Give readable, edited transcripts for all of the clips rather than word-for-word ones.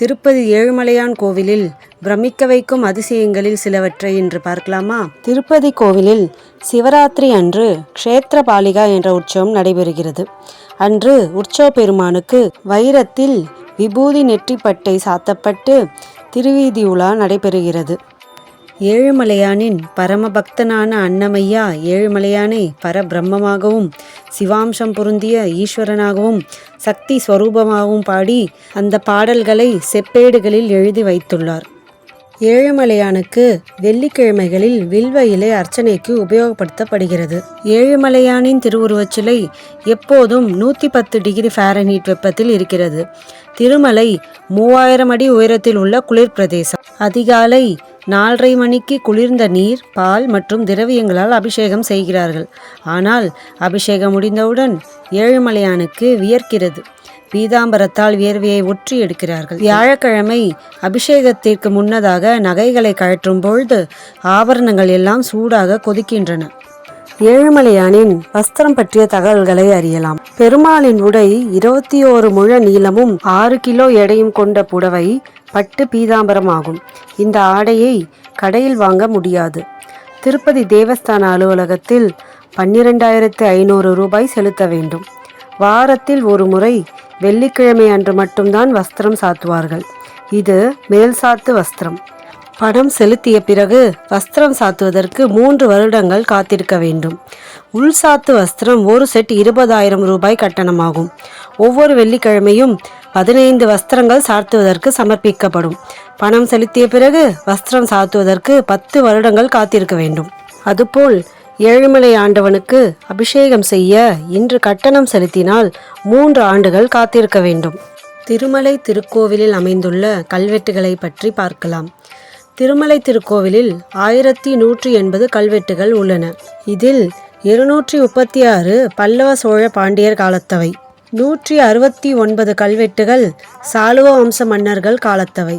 திருப்பதி ஏழுமலையான் கோவிலில் பிரமிக்க வைக்கும் அதிசயங்களில் சிலவற்றை இன்று பார்க்கலாமா? திருப்பதி கோவிலில் சிவராத்திரி அன்று க்ஷேத்திரபாலிகா என்ற உற்சவம் நடைபெறுகிறது. அன்று உற்சவ பெருமானுக்கு வைரத்தில் விபூதி நெற்றிப்பட்டை சாத்தப்பட்டு திருவீதி உலா நடைபெறுகிறது. ஏழுமலையானின் பரமபக்தனான அன்னமையா ஏழுமலையானை பரபிரம்மமாகவும் சிவாம்சம் பொருந்திய ஈஸ்வரனாகவும் சக்தி ஸ்வரூபமாகவும் பாடி அந்த பாடல்களை செப்பேடுகளில் எழுதி வைத்துள்ளார். ஏழுமலையானுக்கு வெள்ளிக்கிழமைகளில் வில்வ இலை அர்ச்சனைக்கு உபயோகப்படுத்தப்படுகிறது. ஏழுமலையானின் திருவுருவச் சிலை எப்போதும் 110 டிகிரி ஃபாரன்ஹீட் வெப்பத்தில் இருக்கிறது. திருமலை 3000 அடி உயரத்தில் உள்ள குளிர் பிரதேசம். அதிகாலை 4:30 மணிக்கு குளிர்ந்த நீர், பால் மற்றும் திரவியங்களால் அபிஷேகம் செய்கிறார்கள். ஆனால் அபிஷேகம் முடிந்தவுடன் ஏழுமலையானுக்கு வியர்க்கிறது. பீதாம்பரத்தால் வியர்வையை ஒற்றி எடுக்கிறார்கள். வியாழக்கிழமை அபிஷேகத்திற்கு முன்னதாக நகைகளை கழற்றும் பொழுது ஆபரணங்கள் எல்லாம் சூடாக கொதிக்கின்றன. ஏழுமலையானின் வஸ்திரம் பற்றிய தகவல்களை அறியலாம். பெருமாளின் உடை 21 முழ நீளமும் 6 கிலோ எடையும் கொண்ட புடவை பட்டு பீதாம்பரம் ஆகும். இந்த ஆடையை கடையில் வாங்க முடியாது. திருப்பதி தேவஸ்தான அலுவலகத்தில் 12,500 ரூபாய் செலுத்த வேண்டும். வாரத்தில் ஒரு முறை வெள்ளிக்கிழமை அன்று மட்டும்தான் வஸ்திரம் சாத்துவார்கள். இது மேல் சாத்து வஸ்திரம். பணம் செலுத்திய பிறகு வஸ்திரம் சாத்துவதற்கு 3 வருடங்கள் காத்திருக்க வேண்டும். உள் சாத்து வஸ்திரம் ஒரு செட் 20,000 ரூபாய் கட்டணமாகும். ஒவ்வொரு வெள்ளிக்கிழமையும் 15 வஸ்திரங்கள் சாத்துவதற்கு சமர்ப்பிக்கப்படும். பணம் செலுத்திய பிறகு வஸ்திரம் சாத்துவதற்கு 10 வருடங்கள் காத்திருக்க வேண்டும். அதுபோல் ஏழுமலை ஆண்டவனுக்கு அபிஷேகம் செய்ய இன்று கட்டணம் செலுத்தினால் 3 ஆண்டுகள் காத்திருக்க வேண்டும். திருமலை திருக்கோவிலில் அமைந்துள்ள கல்வெட்டுகளை பற்றி பார்க்கலாம். திருமலை திருக்கோவிலில் 1180 கல்வெட்டுகள் உள்ளன. இதில் 236 பல்லவ சோழ பாண்டியர் காலத்தவை, 169 கல்வெட்டுகள் சாளுவ வம்ச மன்னர்கள் காலத்தவை,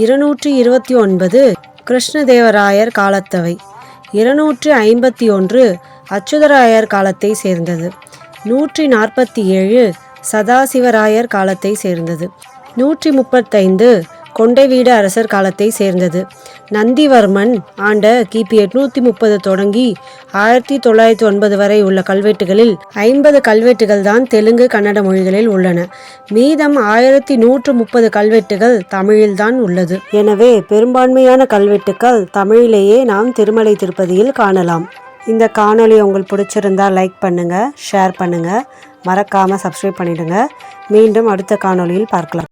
229 கிருஷ்ணதேவராயர் காலத்தவை, 251 அச்சுதராயர் காலத்தை சேர்ந்தது, 147 சதாசிவராயர் காலத்தை சேர்ந்தது, 135 கொண்டைவீடு அரசர் காலத்தை சேர்ந்தது. நந்திவர்மன் ஆண்ட கிபி 830 தொடங்கி 1909 வரை உள்ள கல்வெட்டுகளில் 50 கல்வெட்டுகள் தான் தெலுங்கு கன்னட மொழிகளில் உள்ளன. மீதம் 1130 கல்வெட்டுகள் தமிழில்தான் உள்ளது. எனவே பெரும்பான்மையான கல்வெட்டுக்கள் தமிழிலேயே நாம் திருமலை திருப்பதியில் காணலாம். இந்த காணொளி உங்களுக்கு பிடிச்சிருந்தா லைக் பண்ணுங்க, ஷேர் பண்ணுங்க, மறக்காம சப்ஸ்கிரைப் பண்ணிடுங்க. மீண்டும் அடுத்த காணொளியில் பார்க்கலாம்.